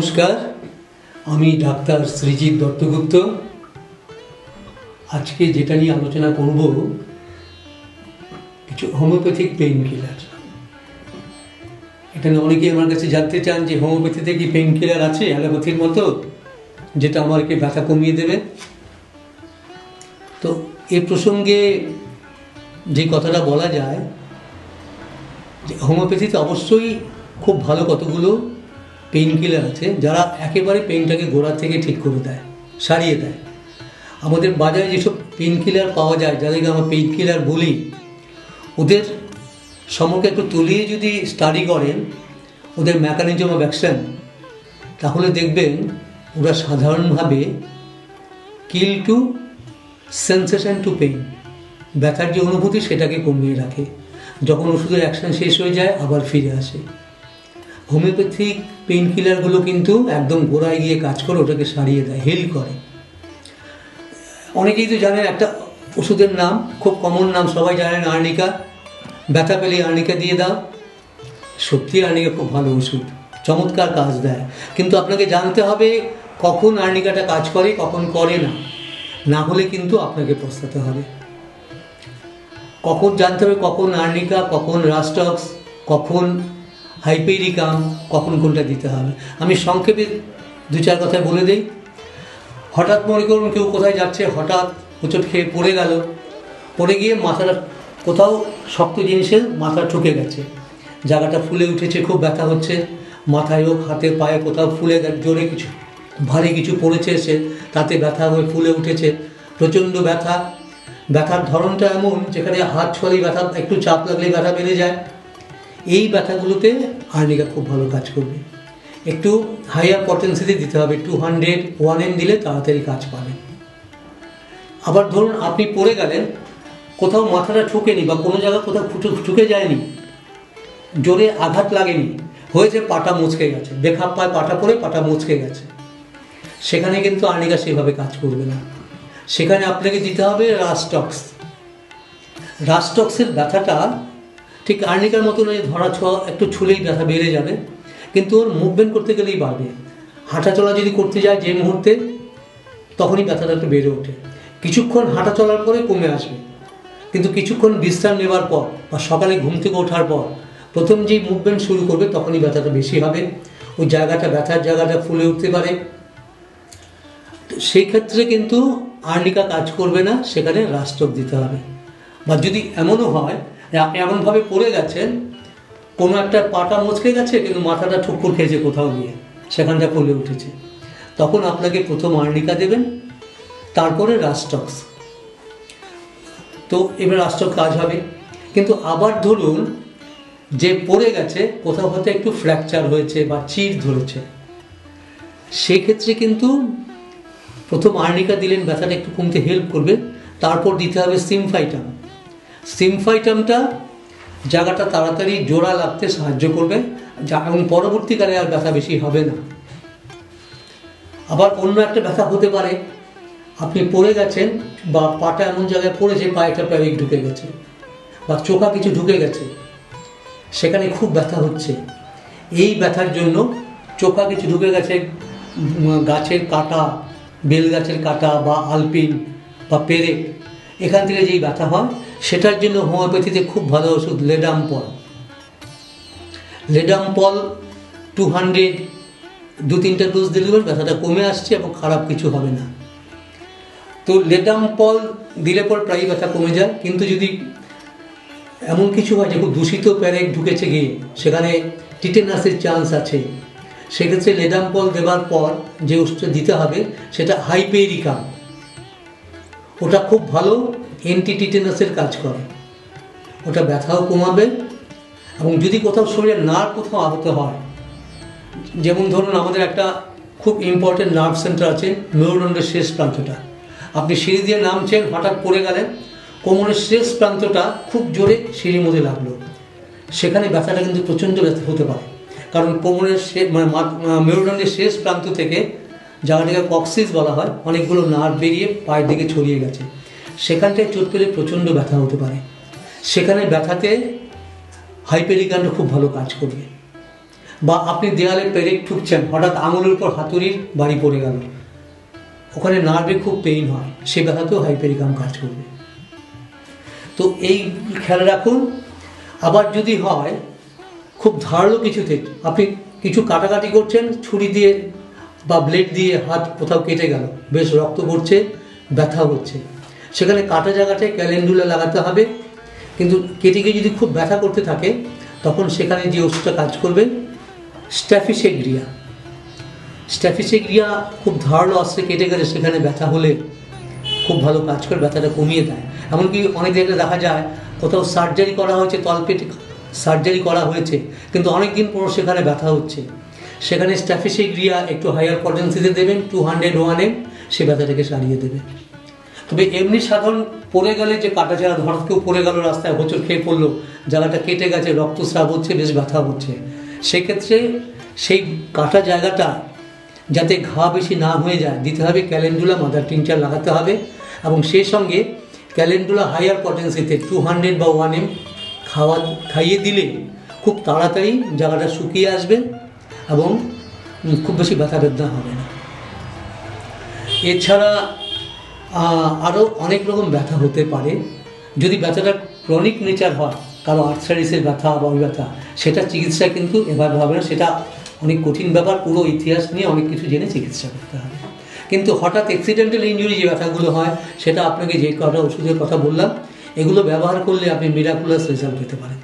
নমস্কার, আমি ডাক্তার শ্রীজিৎ দত্তগুপ্ত। আজকে যেটা নিয়ে আলোচনা করব কিছু হোমিওপ্যাথিক পেইন কিলার। এটা অনেকেই আমার কাছে জানতে চান যে হোমিওপ্যাথিতে কি পেইন কিলার আছে অ্যালোপ্যাথির মতো, যেটা আমাকে ব্যথা কমিয়ে দেবে। তো এ প্রসঙ্গে যে কথাটা বলা যায় যে হোমিওপ্যাথিতে অবশ্যই খুব ভালো কতগুলো পেইন কিলার আছে যারা একেবারে পেইনটাকে গোড়া থেকে ঠিক করে দেয়, সারিয়ে দেয়। আমাদের বাজারে যেসব পেইন কিলার পাওয়া যায়, যাদেরকে আমরা পেইন কিলার বলি, ওদের সম্পর্কে একটু তলিয়ে যদি স্টাডি করেন ওদের মেকানিজম অফ অ্যাকশন, তাহলে দেখবেন ওরা সাধারণভাবে কিল টু সেন্সেশন টু পেইন, ব্যথার যে অনুভূতি সেটাকে কমিয়ে রাখে। যখন ওষুধের অ্যাকশন শেষ হয়ে যায় আবার ফিরে আসে। হোমিওপ্যাথিক পেইন কিলারগুলো কিন্তু একদম গোড়ায় গিয়ে কাজ করে ওটাকে সারিয়ে দেয়, হিল করে। অনেকেই তো জানেন একটা ওষুধের নাম, খুব কমন নাম, সবাই জানেন, আর্নিকা। ব্যথা পেলে আর্নিকা দিয়ে দাও। সত্যি আর্নিকা খুব ভালো ওষুধ, চমৎকার কাজ দেয়, কিন্তু আপনাকে জানতে হবে কখন আর্নিকাটা কাজ করে কখন করে না, না হলে কিন্তু আপনাকে পস্তাতে হবে। কখন জানতে হবে কখন আর্নিকা, কখন রাস্টক্স, কখন হাইপেরিকাম, কখন কোনটা দিতে হবে। আমি সংক্ষেপে দু চার কথায় বলে দিই। হঠাৎ মনে করুন কেউ কোথায় যাচ্ছে, হঠাৎ হোঁচট খেয়ে পড়ে গেল, পড়ে গিয়ে মাথাটা কোথাও শক্ত জিনিসে মাথা ঠুকে গেছে, জায়গাটা ফুলে উঠেছে, খুব ব্যথা হচ্ছে, মাথায় হোক হাতে পায়ে কোথাও ফুলে জোরে কিছু ভারী কিছু পড়েছে, এসে তাতে ব্যথা হয়ে ফুলে উঠেছে, প্রচণ্ড ব্যথা। ব্যথার ধরনটা এমন যেখানে হাত ছড়িয়ে ব্যথা, একটু চাপ লাগলে ব্যথা বেড়ে যায়। এই ব্যথাগুলোতে আর্নিকা খুব ভালো কাজ করবে। একটু হাইয়ার পটেন্সিতে দিতে হবে, 200 1M দিলে তাড়াতাড়ি কাজ পাবে। আবার ধরুন আপনি পড়ে গেলেন, কোথাও মাথাটা ঠুকেনি বা কোনো জায়গা কোথাও ঠুকে যায়নি, জোরে আঘাত লাগেনি, হয়েছে পাটা মুচকে গেছে, বেখাপ পায় পাটা পড়ে পাটা মুচকে গেছে, সেখানে কিন্তু আর্নিকা সেভাবে কাজ করবে না। সেখানে আপনাকে দিতে হবে রাস্টক্স। রাস্টক্সের ব্যথাটা ঠিক আর্নিকার মতো নয়, ধরা ছোঁয়া একটু ছুলেই ব্যথা বেড়ে যাবে, কিন্তু ওর মুভমেন্ট করতে গেলেই বাড়বে। হাঁটা চলা যদি করতে যায় যে মুহূর্তে, তখনই ব্যথাটা একটু বেড়ে ওঠে। কিছুক্ষণ হাঁটা চলার পরে কমে আসবে, কিন্তু কিছুক্ষণ বিশ্রাম নেওয়ার পর বা সকালে ঘুম থেকে ওঠার পর প্রথম যেই মুভমেন্ট শুরু করবে তখনই ব্যথাটা বেশি হবে, ওই জায়গাটা ব্যথার জায়গাটা ফুলে উঠতে পারে। তো সেই ক্ষেত্রে কিন্তু আর্নিকা কাজ করবে না, সেখানে রাস্টক দিতে হবে। বা যদি এমনও হয় আপনি এমনভাবে পড়ে গেছেন, কোনো একটা পাটা মুচকে গেছে কিন্তু মাথাটা ঠুকুর খেয়েছে কোথাও গিয়ে, সেখানটা ফুলে উঠেছে, তখন আপনাকে প্রথম আর্নিকা দেবেন, তারপরে রাস্টক্স। তো এবার রাস্টক কাজ হবে। কিন্তু আবার ধরুন যে পড়ে গেছে, কোথাও হয়তো একটু ফ্র্যাকচার হয়েছে বা চির ধরেছে, সেক্ষেত্রে কিন্তু প্রথম আর্নিকা দিলেন, ব্যথাটা একটু কমতে হেল্প করবে, তারপর দিতে হবে সিমফাইটাম। সিমফাইটামটা জায়গাটা তাড়াতাড়ি জোড়া লাগতে সাহায্য করবে এবং পরবর্তীকালে আর ব্যথা বেশি হবে না। আবার অন্য একটা ব্যথা হতে পারে, আপনি পড়ে গেছেন বা পাটা এমন জায়গায় পড়েছে পায়েটা প্যারিক ঢুকে গেছে বা চোখা কিছু ঢুকে গেছে, সেখানে খুব ব্যথা হচ্ছে। এই ব্যথার জন্য চোখা কিছু ঢুকে গেছে, গাছের কাটা, বেল গাছের কাটা বা আলপিন বা পেরেক, এখান থেকে যেই ব্যথা হয়, সেটার জন্য হোমিওপ্যাথিতে খুব ভালো ওষুধ লেডামপল। লেডামপল 200 2-3টা ডোজ দিলে ব্যথাটা কমে আসছে এবং খারাপ কিছু হবে না। তো লেডামপল দিলে পর প্রায় ব্যথা কমে যায়। কিন্তু যদি এমন কিছু হয় যে খুব দূষিত প্যারেক ঢুকেছে গিয়ে, সেখানে টিটেনাসের চান্স আছে, সেক্ষেত্রে লেডামপল দেওয়ার পর যে ওষুধটা দিতে হবে সেটা হাইপেরিকাম। ওটা খুব ভালো অ্যান্টি টিটেনাসের কাজ করে, ওটা ব্যথাও কমাবে। এবং যদি কোথাও শরীরের নার্ভ কোথাও আহত হয়, যেমন ধরুন আমাদের একটা খুব ইম্পর্টেন্ট নার্ভ সেন্টার আছে মেরুদণ্ডের শেষ প্রান্তটা, আপনি সিঁড়ি দিয়ে নামছেন, হঠাৎ পড়ে গেলেন, কোমরের শেষ প্রান্তটা খুব জোরে সিঁড়ির মধ্যে লাগলো, সেখানে ব্যথাটা কিন্তু প্রচণ্ড ব্যথা হতে পারে। কারণ কোমরের মেরুদণ্ডের শেষ প্রান্ত থেকে, জায়গাটাকে কক্সিস বলা হয়, অনেকগুলো নার্ভ বেরিয়ে পায়ের দিকে ছড়িয়ে গেছে, সেখানটায় চোট পেলে প্রচণ্ড ব্যথা হতে পারে। সেখানে ব্যথাতে হাইপেরিকামটা খুব ভালো কাজ করবে। বা আপনি দেয়ালে পেরেক ঠুকছেন, হঠাৎ আঙুলের উপর হাতুড়ির বাড়ি পড়ে গেল, ওখানে নার্ভে খুব পেইন হয়, সে ব্যথাতেও হাইপেরিকাম কাজ করবে। তো এই খেয়াল রাখুন। আবার যদি হয় খুব ধারালো কিছুতে, আপনি কিছু কাটাকাটি করছেন ছুরি দিয়ে বা ব্লেড দিয়ে, হাত কোথাও কেটে গেল, বেশ রক্ত পড়ছে, ব্যথা হচ্ছে, সেখানে কাটা জায়গাটায় ক্যালেন্ডুলা লাগাতে হবে। কিন্তু কেটে গিয়ে যদি খুব ব্যথা করতে থাকে, তখন সেখানে যে ওষুধটা কাজ করবে স্ট্যাফিসেগ্রিয়া। স্ট্যাফিসেগ্রিয়া খুব ধারালো অস্ত্রে কেটে গেলে সেখানে ব্যথা হলে খুব ভালো কাজ করে, ব্যথাটা কমিয়ে দেয়। এমনকি অনেক জায়গায় দেখা যায় কোথাও সার্জারি করা হয়েছে, তলপেট সার্জারি করা হয়েছে, কিন্তু অনেক দিন পর সেখানে ব্যথা হচ্ছে, সেখানে স্ট্যাফিসেগ্রিয়া একটু হায়ার পটেন্সিতে দেবেন, 201 mg, সে ব্যথাটাকে সারিয়ে দেবে। তবে এমনি সাধারণ পড়ে গেলে যে কাটা জায়গা, হঠাৎ কেউ পড়ে গেল, রাস্তায় হোঁচট খেয়ে পড়লো, জায়গাটা কেটে গেছে, রক্তস্রাব হচ্ছে, বেশ ব্যথা হচ্ছে, সেক্ষেত্রে সেই কাটা জায়গাটা যাতে ঘা বেশি না হয়ে যায়, দিতে হবে ক্যালেন্ডুলা মাদার টিংচার লাগাতে হবে। এবং সেই সঙ্গে ক্যালেন্ডুলা হায়ার পটেন্সিতে 200 বা 1 mg খাইয়ে দিলে খুব তাড়াতাড়ি জায়গাটা শুকিয়ে আসবে এবং খুব বেশি ব্যথা বেদনা হবে না। এছাড়া আরও অনেক রকম ব্যথা হতে পারে। যদি ব্যথাটা ক্রনিক নেচার হয়, কারো আর্থ্রাইটিসের ব্যথা বা ওই ব্যথা, সেটা চিকিৎসা কিন্তু এভাবে হবে না, সেটা অনেক কঠিন ব্যাপার, পুরো ইতিহাস নিয়ে অনেক কিছু জেনে চিকিৎসা করতে হবে। কিন্তু হঠাৎ অ্যাক্সিডেন্টাল ইনজুরি যে ব্যথাগুলো হয়, সেটা আপনাকে যে কটা ওষুধের কথা বললাম, এগুলো ব্যবহার করলে আপনি মিরাকুলাস রেজাল্ট পেতে পারেন।